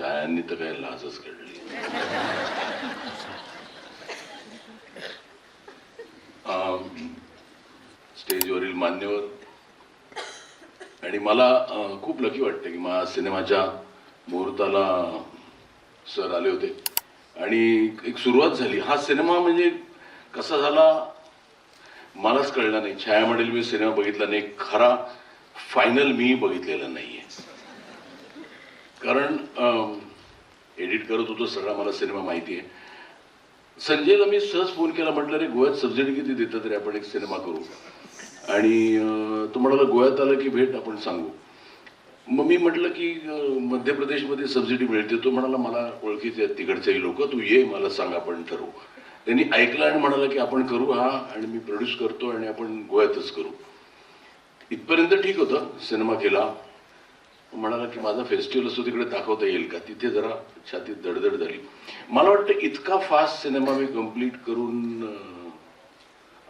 छायांनी तर काय लाजच काढली. स्टेजवरील मान्यवर आणि मला खूप लकी वाटतं की माझ्या सिनेमाच्या मुहूर्ताला सर आले होते आणि एक सुरुवात झाली. हा सिनेमा म्हणजे कसा झाला मलाच कळलं नाही. छाया म्हणेल मी सिनेमा बघितला नाही, खरा फायनल मी बघितलेला नाहीये. कारण एडिट करत होतो सगळा मला सिनेमा माहिती आहे. संजयला मी सहज फोन केला, म्हटलं रे गोव्यात सबसिडी किती देतात रे, आपण एक सिनेमा करू. आणि तो म्हणाला गोव्यात आला की भेट, आपण सांगू. मग मी म्हटलं की मध्य प्रदेशमध्ये सबसिडी मिळते. तो म्हणाला मला ओळखीचे आहेत तिकडचेही लोक, तू ये मला सांग आपण ठरवू. त्यांनी ऐकलं आणि म्हणाला की आपण करू हा, आणि मी प्रोड्यूस करतो आणि आपण गोव्यातच करू. इथपर्यंत ठीक होतं. सिनेमा केला. म्हणाला की माझा फेस्टिवल असतो तिकडे दाखवता येईल का. तिथे जरा छातीत दडदड झाली. मला वाटतं इतका फास्ट सिनेमा मी कंप्लीट करून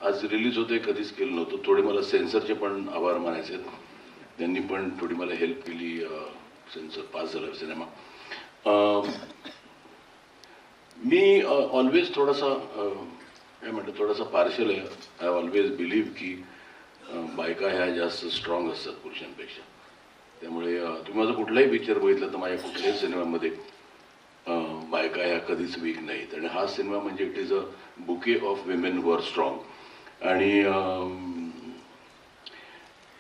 आज रिलीज होतोय कधीच केलं नव्हतं. थोडे मला सेन्सरचे पण आभार मानायचे आहेत. त्यांनी पण थोडी मला हेल्प केली. सेन्सर पास झाला सिनेमा. मी ऑलवेज थोडासा काय म्हणतो थोडासा पार्शल आहे. आय ऑलवेज बिलीव्ह की बायका ह्या जास्त स्ट्रॉंग असतात पुरुषांपेक्षा. त्यामुळे तुम्ही माझा कुठलाही पिक्चर बघितला तर माझ्या कुठल्याही सिनेमामध्ये बायका ह्या कधीच वीक नाहीत. आणि हा सिनेमा म्हणजे it is a bouquet of women who are strong. आणि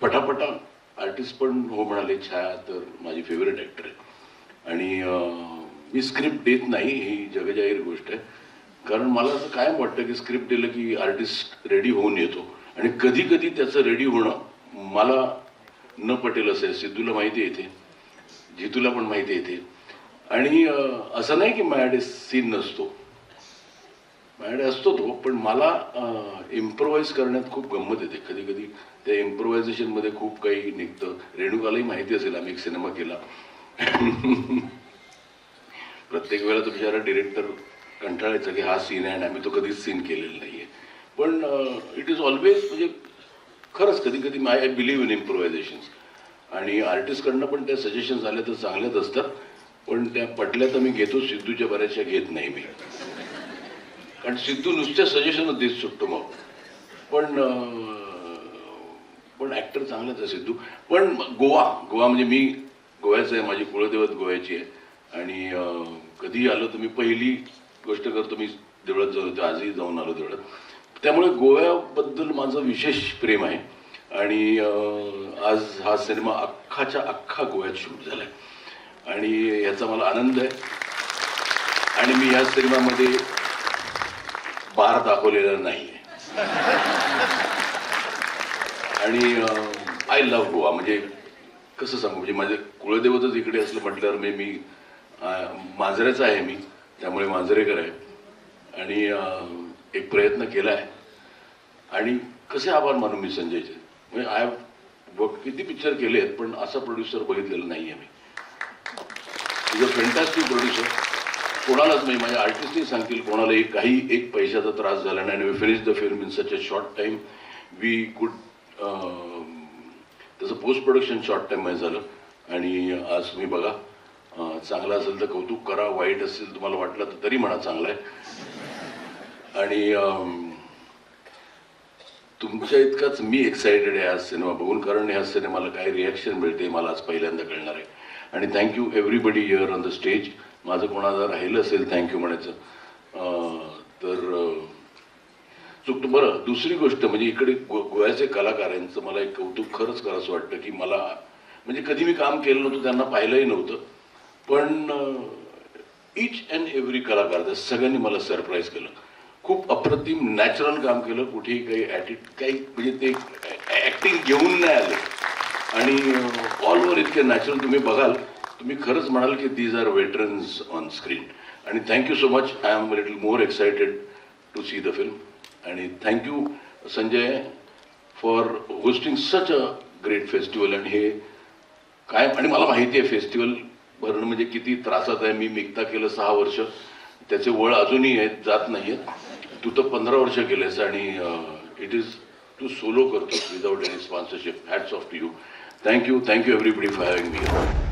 पटापटा आर्टिस्ट पण हो म्हणाले. छाया तर माझी फेवरेट ॲक्टर आहे आणि मी स्क्रिप्ट देत नाही, ही जगजाहीर गोष्ट आहे. कारण मला असं कायम वाटतं की स्क्रिप्ट दिलं की आर्टिस्ट रेडी होऊन येतो आणि कधी कधी त्याचं रेडी होणं मला न पटेल असं आहे. सिद्धूला माहिती आहे, इथे जितूला पण माहिती आहे इथे. आणि असं नाही की माझ्याकडे सीन नसतो, माझ्याकडे असतो तो, पण मला इम्प्रोव्हाइज करण्यात खूप गंमत येते. कधी कधी त्या इम्प्रोव्हायझेशनमध्ये खूप काही निघतं. रेणुकालाही माहिती असेल, आम्ही एक सिनेमा केला. प्रत्येक वेळेला तो बिचारा डिरेक्टर कंटाळायचा की हा सीन आहे आणि आम्ही तो कधीच सीन केलेला नाही आहे. पण इट इज ऑलवेज म्हणजे खरंच कधी कधी आय बिलीव्ह इन इम्प्रोव्हायझेशन्स. आणि आर्टिस्टकडनं पण त्या सजेशन्स आल्या तर चांगल्याच असतात, पण त्या पटल्या तर मी घेतो. सिद्धूच्या बऱ्याचशा घेत नाही मी, कारण सिद्धू नुसत्या सजेशनच देत सुटतो मग. पण ॲक्टर चांगलाच आहे सिद्धू. पण गोवा म्हणजे मी गोव्याचं आहे, माझी कुळदैवत गोव्याची आहे. आणि कधी आलो तर मी पहिली गोष्ट करतो, मी देवळात जाऊन होतो, आजही जाऊन आलो देवळात. त्यामुळे गोव्याबद्दल माझं विशेष प्रेम आहे. आणि आज हा सिनेमा अख्खाच्या अख्खा गोव्यात शूट झाला आहे आणि याचा मला आनंद आहे. आणि मी या सिनेमामध्ये बार दाखवलेला नाही आहे. आणि आय लव्ह गोवा. म्हणजे कसं सांगू, म्हणजे माझे कुळदैवतच इकडे असलं म्हटल्यावर मी मांजऱ्याचा आहे मी, त्यामुळे मांजरेकर आहे. आणि एक प्रयत्न केला आहे. आणि कसे आभार मानू मी संजयचे. म्हणजे आय किती पिक्चर केले आहेत, पण असा प्रोड्युसर बघितलेला नाही आहे मी. Is a fantastic producer. कोणालाच नाही, माझ्या आर्टिस्टही सांगतील कोणालाही काही एक पैशाचा त्रास झाला नाही. आणि we finish the film in such a short time. We could त्याचं पोस्ट प्रोडक्शन शॉर्ट टाईममध्ये झालं. आणि आज तुम्ही बघा, चांगला असेल तर कौतुक करा, वाईट असेल तुम्हाला वाटलं तर तरी म्हणा चांगला आहे. आणि तुमच्या इतकाच मी एक्सायटेड आहे आज सिनेमा बघून, कारण ह्या सिनेमाला काय रिॲक्शन मिळते मला आज पहिल्यांदा कळणार आहे. आणि thank you everybody here on the stage. माझं कोणाला राहिलं असेल थँक्यू म्हणायचं तर चुकतं. बरं, दुसरी गोष्ट म्हणजे इकडे गोव्याचे कलाकारांचं मला एक कौतुक खरंच करावंसं वाटतं की मला म्हणजे कधी मी काम केलं नव्हतं, त्यांना पाहिलंही नव्हतं, पण इच अँड एव्हरी कलाकार त्या सगळ्यांनी मला सरप्राईज केलं. खूप अप्रतिम नॅचरल काम केलं. कुठेही काही म्हणजे ते ॲक्टिंग घेऊन नाही आले. आणि ऑल ओव्हर इतके नॅचरल तुम्ही बघाल, तुम्ही खरंच म्हणाल की these are veterans on screen. आणि thank you so much. I am little more excited to see the film. आणि thank you Sanjay for hosting such a great festival. आणि हे काय, आणि मला माहिती आहे फेस्टिवल भरणं म्हणजे किती त्रासात आहे. मी मिगता केलं 6 वर्ष, त्याचे वळ अजूनही आहेत, जात नाही आहेत. तू तर 15 वर्ष केलेस. आणि इट इज तू सोलो करतो without any sponsorship. Hats off to you. Thank you everybody for having me.